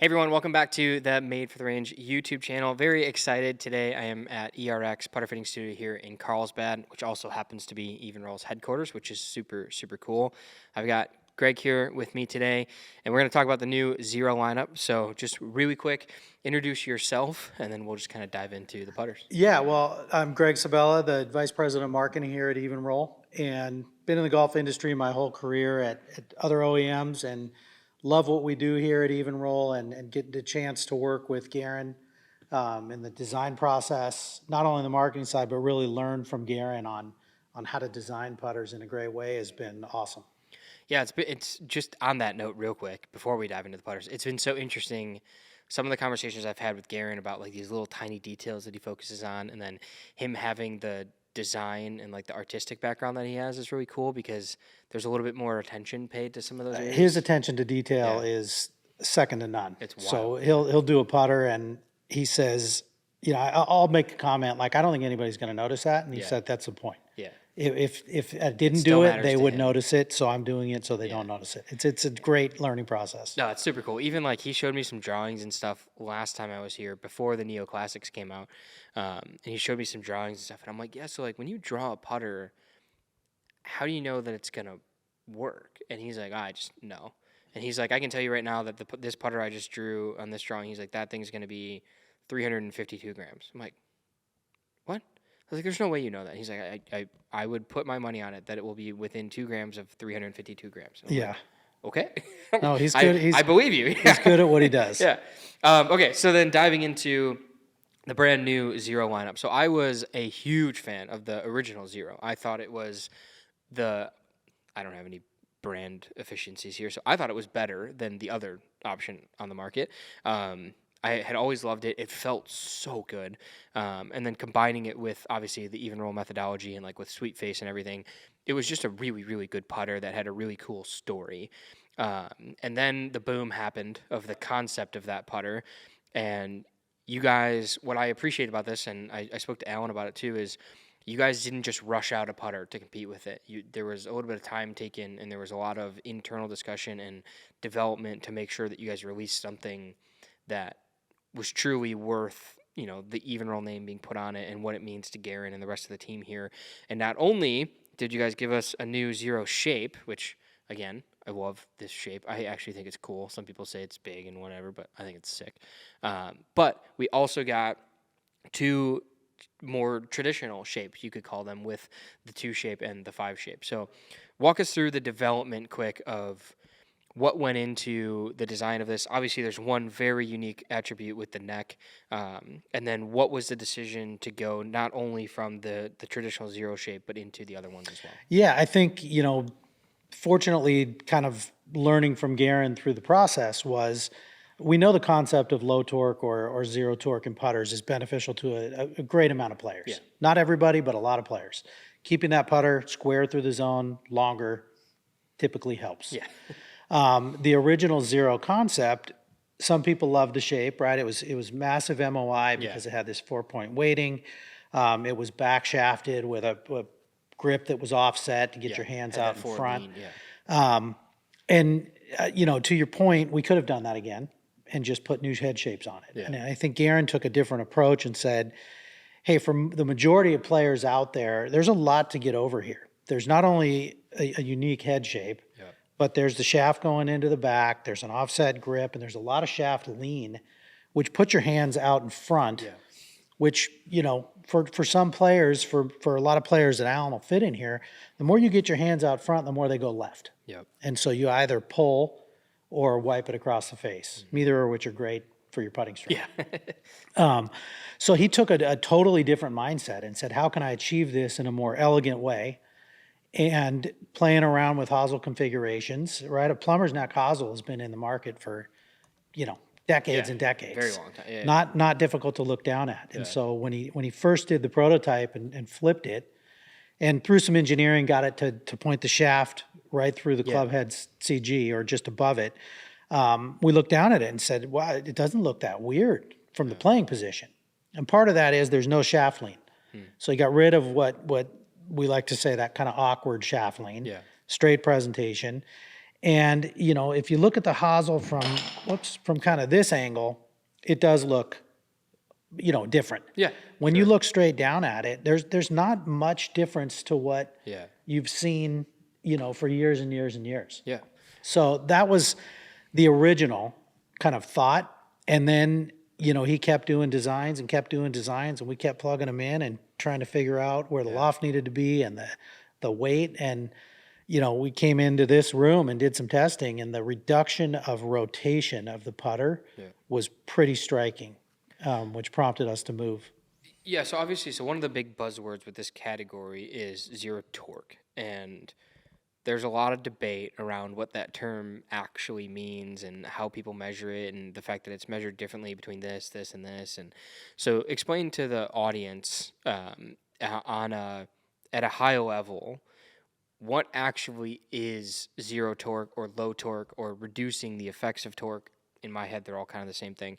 Hey everyone, welcome back to the Made for the Range YouTube channel. Very excited today. I am at ERX Putter Fitting Studio here in Carlsbad, which also happens to be Evnroll's headquarters, which is super cool. I've got Greg here with me today, and we're going to talk about the new Zero lineup. So just really quick, introduce yourself, and then we'll just kind of dive into the putters. Yeah, well, I'm Greg Sabella, the Vice President of Marketing here at Evnroll, and been in the golf industry my whole career at other OEMs, and love what we do here at Evnroll, and get the chance to work with Guerin in the design process, not only on the marketing side, but really learn from Guerin on how to design putters in a great way has been awesome. Yeah, it's just on that note real quick before we dive into the putters. It's been so interesting. Some of the conversations I've had with Guerin about like these little tiny details that he focuses on, and then him having the design and like the artistic background that he has is really cool because there's a little bit more attention paid to some of those areas. His attention to detail is second to none. It's wild. So he'll do a putter and he says, I'll make a comment like, I don't think anybody's going to notice that, and he said that's the point. Yeah. If I didn't still do it, matters they to would him. notice it, so I'm doing it so they don't notice it. It's a great learning process. No, it's super cool. Even like he showed me some drawings and stuff last time I was here before the Neo Classics came out, and he showed me some drawings and stuff, and I'm like, yeah. So like when you draw a putter, how do you know that it's gonna work? And he's like, I just know. And he's like, I can tell you right now that this putter I just drew on this drawing, he's like, that thing's gonna be 352 grams. I'm like, what? I was like, there's no way you know that. He's like, I would put my money on it that it will be within 2 grams of 352 grams. And I'm like, okay. No, he's good. I believe you. He's good at what he does. Yeah. Okay, so then diving into the brand new Zero lineup. So I was a huge fan of the original Zero. I thought it was I don't have any brand efficiencies here, so I thought it was better than the other option on the market. I had always loved it. It felt so good. And then combining it with, obviously, the Evnroll methodology and, like, with Sweet Face and everything, it was just a really good putter that had a really cool story. And then the boom happened of the concept of that putter. And you guys, what I appreciate about this, and I spoke to Alan about it too, is you guys didn't just rush out a putter to compete with it. There was a little bit of time taken, and there was a lot of internal discussion and development to make sure that you guys released something that was truly worth, the Evnroll name being put on it and what it means to Guerin and the rest of the team here. And not only did you guys give us a new Zero shape, which, again, I love this shape. I actually think it's cool. Some people say it's big and whatever, but I think it's sick. But we also got 2 more traditional shapes, you could call them, with the 2 shape and the 5 shape. So walk us through the development quick of what went into the design of this. Obviously, there's one very unique attribute with the neck. And then what was the decision to go not only from the traditional Zero shape, but into the other ones as well? Yeah, I think, fortunately, kind of learning from Guerin through the process was, we know the concept of low torque or zero torque in putters is beneficial to a great amount of players. Yeah. Not everybody, but a lot of players. Keeping that putter square through the zone longer typically helps. Yeah. The original Zero concept, some people loved the shape, right? It was massive MOI because it had this 4-point weighting. It was back shafted with a grip that was offset to get your hands out in front. To your point, we could have done that again and just put new head shapes on it. And I think Guerin took a different approach and said, hey, for the majority of players out there, there's a lot to get over here. There's not only a unique head shape, but there's the shaft going into the back, there's an offset grip, and there's a lot of shaft lean, which puts your hands out in front, which, for some players, for a lot of players that Alan will fit in here, the more you get your hands out front, the more they go left. And so you either pull or wipe it across the face, neither of which are great for your putting stroke. So he took a totally different mindset and said, how can I achieve this in a more elegant way? And playing around with hosel configurations, right? A plumber's neck hosel has been in the market for, decades and decades. Very long time. Not difficult to look down at. And so when he first did the prototype and flipped it, and through some engineering got it to point the shaft right through the club head's CG or just above it, we looked down at it and said, wow, it doesn't look that weird from the playing position. And part of that is there's no shaft lean. So he got rid of what we like to say, that kind of awkward shaft lean, straight presentation. And, you know, if you look at the hosel from kind of this angle, it does look, you know, different. Yeah. When you look straight down at it, there's not much difference to what Yeah. you've seen, you know, for years and years and years. Yeah. So that was the original kind of thought. And then, you know, he kept doing designs and kept doing designs, and we kept plugging them in and trying to figure out where the loft needed to be and the weight. And, you know, we came into this room and did some testing, and the reduction of rotation of the putter was pretty striking, which prompted us to move. Yeah, so obviously, so one of the big buzzwords with this category is zero torque. And there's a lot of debate around what that term actually means and how people measure it and the fact that it's measured differently between this, this, and this. And so explain to the audience at a high level what actually is zero torque or low torque or reducing the effects of torque. In my head, they're all kind of the same thing.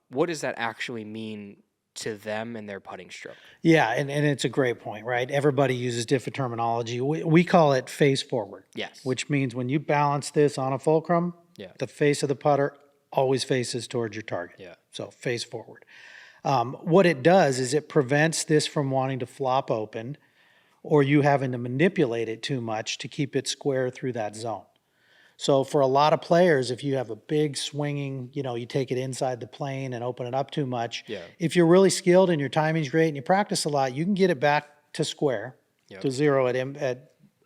What does that actually mean to them and their putting stroke? Yeah, and it's a great point, right? Everybody uses different terminology. We call it face forward. Yes. Which means when you balance this on a fulcrum, the face of the putter always faces towards your target. Yeah. So face forward. What it does is it prevents this from wanting to flop open or you having to manipulate it too much to keep it square through that zone. So for a lot of players, if you have a big swinging, you know, you take it inside the plane and open it up too much. Yeah. If you're really skilled and your timing's great and you practice a lot, you can get it back to square, to zero at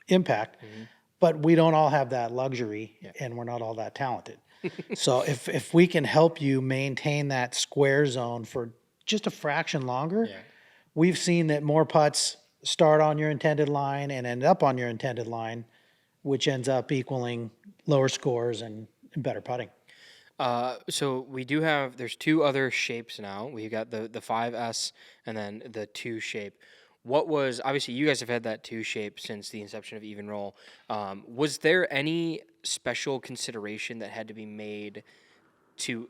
impact. Mm-hmm. But we don't all have that luxury, and we're not all that talented. So if we can help you maintain that square zone for just a fraction longer, we've seen that more putts start on your intended line and end up on your intended line, which ends up equaling lower scores and better putting. So we do have, there's two other shapes now. We've got the 5S and then the 2 shape. What was, obviously you guys have had that 2 shape since the inception of Evnroll. Was there any special consideration that had to be made to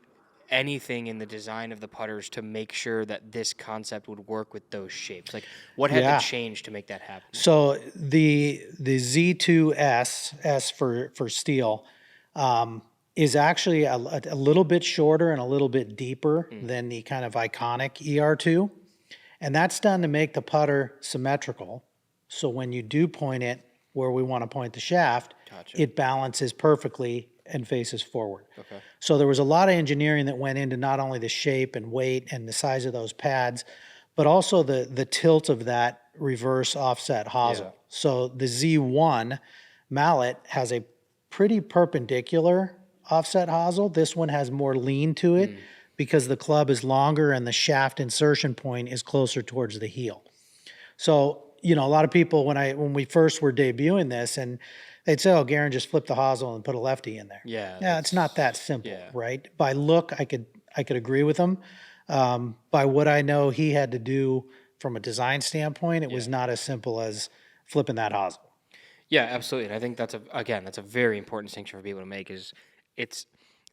anything in the design of the putters to make sure that this concept would work with those shapes? Like, what had to change to make that happen? So the Z2S, S for steel, is actually a little bit shorter and a little bit deeper than the kind of iconic ER2. And that's done to make the putter symmetrical. So when you do point it where we want to point the shaft, it balances perfectly and faces forward. Okay. So there was a lot of engineering that went into not only the shape and weight and the size of those pads, but also the tilt of that reverse offset hosel. Yeah. So the Z1 mallet has a pretty perpendicular offset hosel. This one has more lean to it because the club is longer and the shaft insertion point is closer towards the heel. So, you know, a lot of people when we first were debuting this, and they'd say, "Oh, Guerin just flipped the hosel and put a lefty in there." Yeah, it's not that simple, right? By look, I could agree with him. By what I know he had to do from a design standpoint, it was not as simple as flipping that hosel. Yeah, absolutely. And I think that's a very important distinction for people to make.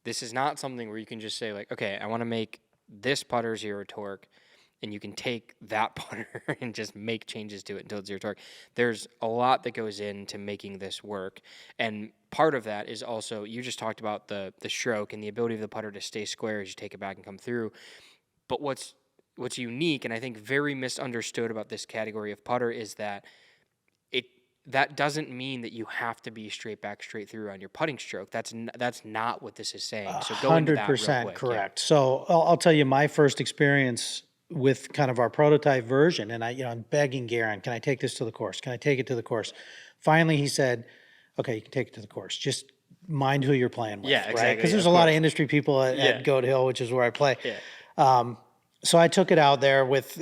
This is not something where you can just say like, okay, I want to make this putter zero torque, and you can take that putter and just make changes to it until it's zero torque. There's a lot that goes into making this work, and part of that is also, you just talked about the stroke and the ability of the putter to stay square as you take it back and come through. But what's unique and I think very misunderstood about this category of putter is that that doesn't mean that you have to be straight back, straight through on your putting stroke. That's not what this is saying. So go into that real quick. 100% correct. Yeah. So I'll tell you my first experience with kind of our prototype version, and I'm begging Guerin, can I take this to the course? Can I take it to the course? Finally, he said, okay, you can take it to the course. Just mind who you're playing with, exactly, right? Because there's a lot of industry people at Goat Hill, which is where I play. Yeah. So I took it out there with,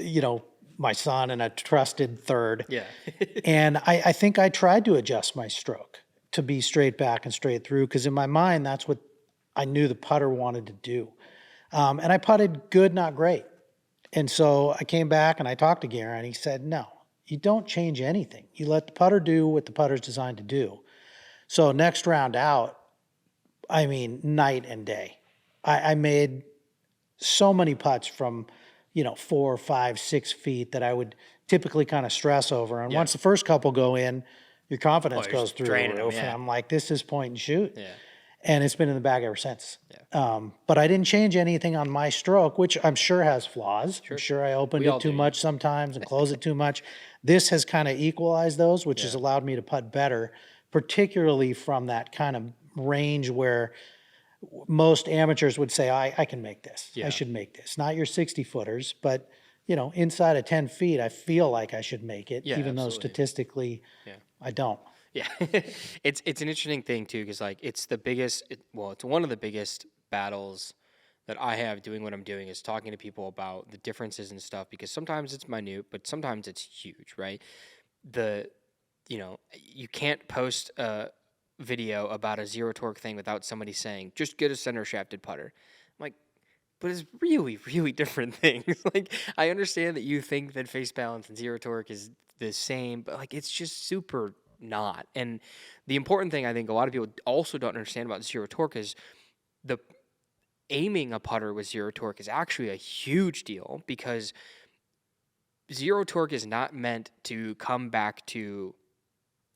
my son and a trusted third. Yeah. And I think I tried to adjust my stroke to be straight back and straight through, because in my mind, that's what I knew the putter wanted to do. And I putted good, not great. And so I came back and I talked to Guerin. He said, no, you don't change anything. You let the putter do what the putter's designed to do. So next round out, night and day. I made so many putts from 4, 5, 6 feet that I would typically kind of stress over. And once the first couple go in, your confidence you're goes just through the draining 'em, roof. And yeah. I'm like, this is point and shoot. Yeah. And it's been in the bag ever since. Yeah. But I didn't change anything on my stroke, which I'm sure has flaws. I'm Sure. sure I opened We all it too do, yeah. much sometimes and closed it too much. This has kind of equalized those, which has Yeah. allowed me to putt better, particularly from that kind of range where most amateurs would say, I can make this. I Yeah. should make this. Not your 60 footers, but inside of 10 feet, I feel like I should make it, Yeah, even though absolutely. statistically Yeah. I don't. Yeah. It's an interesting thing too, because like it's the biggest, it's one of the biggest battles that I have doing what I'm doing is talking to people about the differences and stuff, because sometimes it's minute, but sometimes it's huge, right? You can't post a video about a zero torque thing without somebody saying, just get a center shafted putter. I'm like, but it's really, really different things. Like, I understand that you think that face balance and zero torque is the same, but like, it's just super not. And the important thing I think a lot of people also don't understand about zero torque is the aiming a putter with zero torque is actually a huge deal, because zero torque is not meant to come back to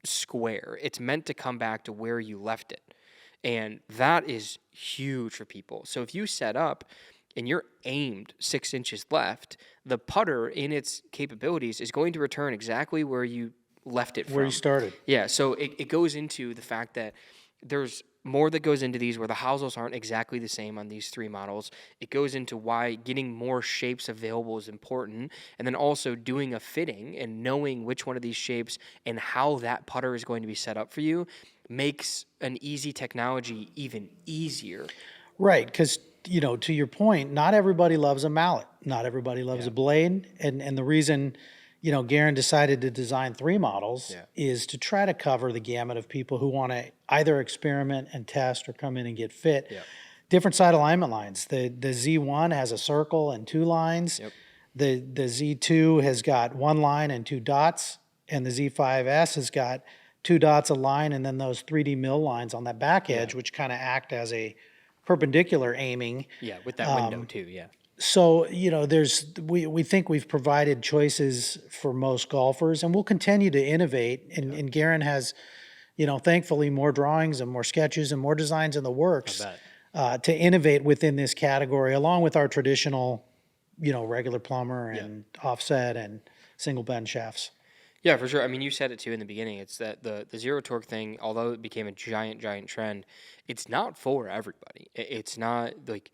square. It's meant to come back to where you left it. And that is huge for people. So if you set up and you're aimed 6 inches left, the putter in its capabilities is going to return exactly where you left it from. Where you started. Yeah, so it goes into the fact that there's more that goes into these where the hosels aren't exactly the same on these three models. It goes into why getting more shapes available is important, and then also doing a fitting and knowing which one of these shapes and how that putter is going to be set up for you makes an easy technology even easier. Right, because to your point, not everybody loves a mallet. Not everybody loves a blade, and the reason Guerin decided to design 3 models is to try to cover the gamut of people who want to either experiment and test or come in and get fit. Yeah. Different side alignment lines. The Z1 has a circle and 2 lines. Yep. The Z2 has got 1 line and 2 dots, and the Z5S has got 2 dots, a line, and then those 3D mill lines on that back edge, which kind of act as a perpendicular aiming. Yeah, with that window too, yeah. So, we think we've provided choices for most golfers, and we'll continue to innovate. And Guerin has, thankfully more drawings and more sketches and more designs in the works to innovate within this category, along with our traditional, regular plumber and offset and single bend shafts. Yeah, for sure. I mean, you said it too in the beginning. It's that the zero torque thing, although it became a giant trend, it's not for everybody. It's not like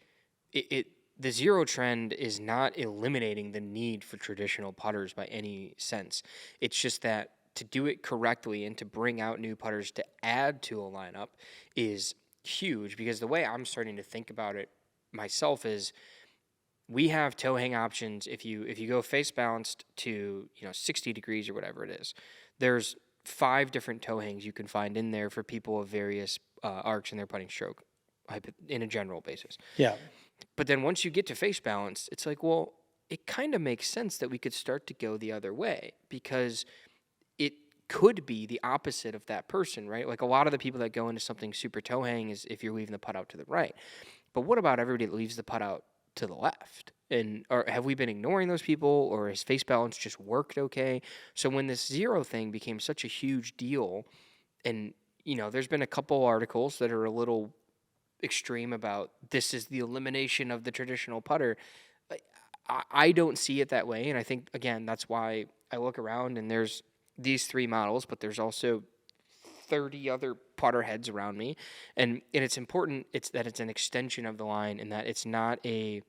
the zero trend is not eliminating the need for traditional putters by any sense. It's just that to do it correctly and to bring out new putters to add to a lineup is huge, because the way I'm starting to think about it myself is we have toe hang options. If you go face balanced to 60 degrees or whatever it is, there's 5 different toe hangs you can find in there for people of various arcs in their putting stroke, in a general basis. Yeah. But then once you get to face balance, it's like, well, it kind of makes sense that we could start to go the other way, because it could be the opposite of that person, right? Like a lot of the people that go into something super toe hang is if you're leaving the putt out to the right. But what about everybody that leaves the putt out to the left? Or have we been ignoring those people, or has face balance just worked okay? So when this zero thing became such a huge deal, and there's been a couple articles that are a little extreme about this is the elimination of the traditional putter. I don't see it that way, and I think again that's why I look around and there's these 3 models, but there's also 30 other putter heads around me, and it's important. It's that it's an extension of the line, and that it's not a.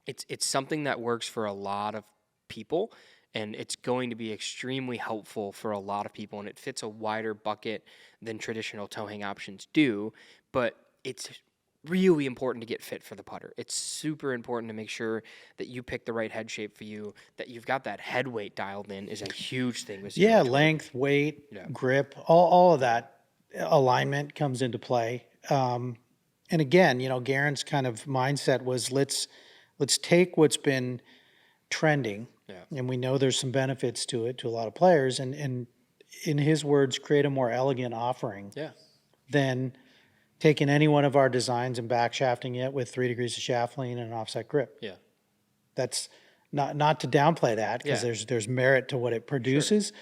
It's something that works for a lot of people, and it's going to be extremely helpful for a lot of people, and it fits a wider bucket than traditional toe hang options do, but it's really important to get fit for the putter. It's super important to make sure that you pick the right head shape for you, that you've got that head weight dialed in is a huge thing with zero torque. Length, weight, grip, all of that alignment comes into play. And again, Guerin's kind of mindset was let's take what's been trending, and we know there's some benefits to it to a lot of players, and in his words, create a more elegant offering than taking any one of our designs and back shafting it with 3 degrees of shaft lean and an offset grip. Yeah. That's not to downplay that, because there's merit to what it produces.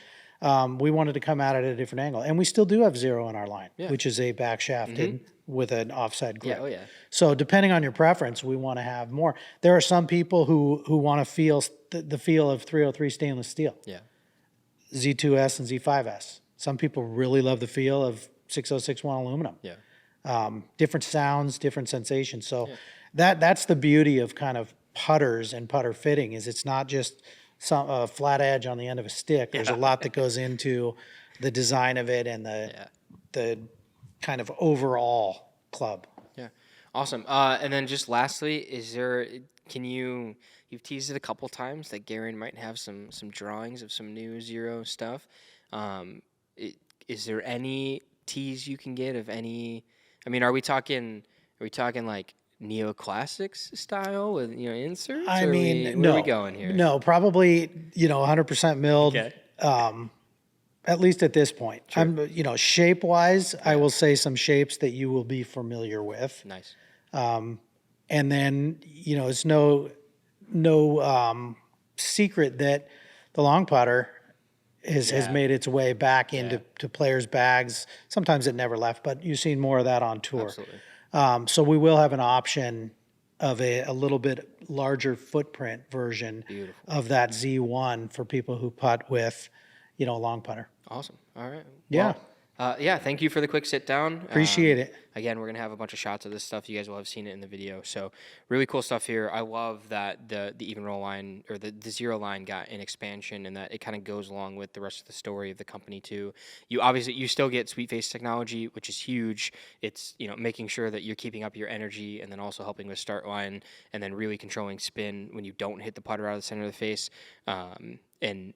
we wanted to come at it at a different angle. And we still do have Zero in our line, Yeah. which is a back shafted with an offside grip. Yeah, oh yeah. So depending on your preference, we want to have more. There are some people who want to feel the feel of 303 stainless steel, Yeah. Z2S and Z5S. Some people really love the feel of 6061 aluminum. Yeah. Different sounds, different sensations. So that's the beauty of kind of putters and putter fitting is it's not just some flat edge on the end of a stick. There's a lot that goes into the design of it and the kind of overall club. Yeah. Awesome. And then just lastly, you've teased it a couple times that Guerin might have some drawings of some new Zero stuff. Is there any tease you can get of any? I mean, are we talking like neoclassics style with inserts? I mean, where no, are we going here? no, probably 100% milled. Okay. At least at this point, shape wise, I will say some shapes that you will be familiar with. Nice. And then, it's no secret that the long putter has made its way back into players' bags. Sometimes it never left, but you've seen more of that on tour. Absolutely. So we will have an option of a little bit larger footprint version of that Z1 for people who putt with, a long putter. Awesome. All right. Yeah. Well, thank you for the quick sit down. Appreciate it. Again, we're going to have a bunch of shots of this stuff. You guys will have seen it in the video. So really cool stuff here. I love that the Evnroll line or the Zero line got an expansion and that it kind of goes along with the rest of the story of the company too. You still get sweet face technology, which is huge. It's, making sure that you're keeping up your energy and then also helping with start line and then really controlling spin when you don't hit the putter out of the center of the face. And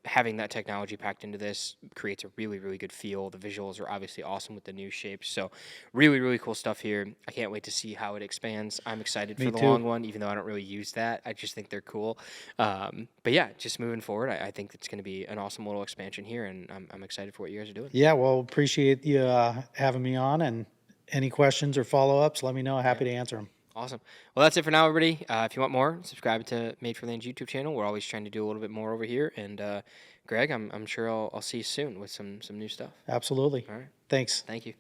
having that technology packed into this creates a really, really good feel. The visuals are obviously awesome with the new shapes. So really, really cool stuff here. I can't wait to see how it expands. I'm excited for the long one, even though I don't really use that. I just think they're cool. But yeah, just moving forward, I think it's going to be an awesome little expansion here, and I'm excited for what you guys are doing. Yeah, well, appreciate you having me on, and any questions or follow-ups, let me know. Happy to answer them. Awesome. Well, that's it for now, everybody. If you want more, subscribe to Made for Lane's YouTube channel. We're always trying to do a little bit more over here. And Greg, I'm sure I'll see you soon with some new stuff. Absolutely. All right. Thanks. Thank you.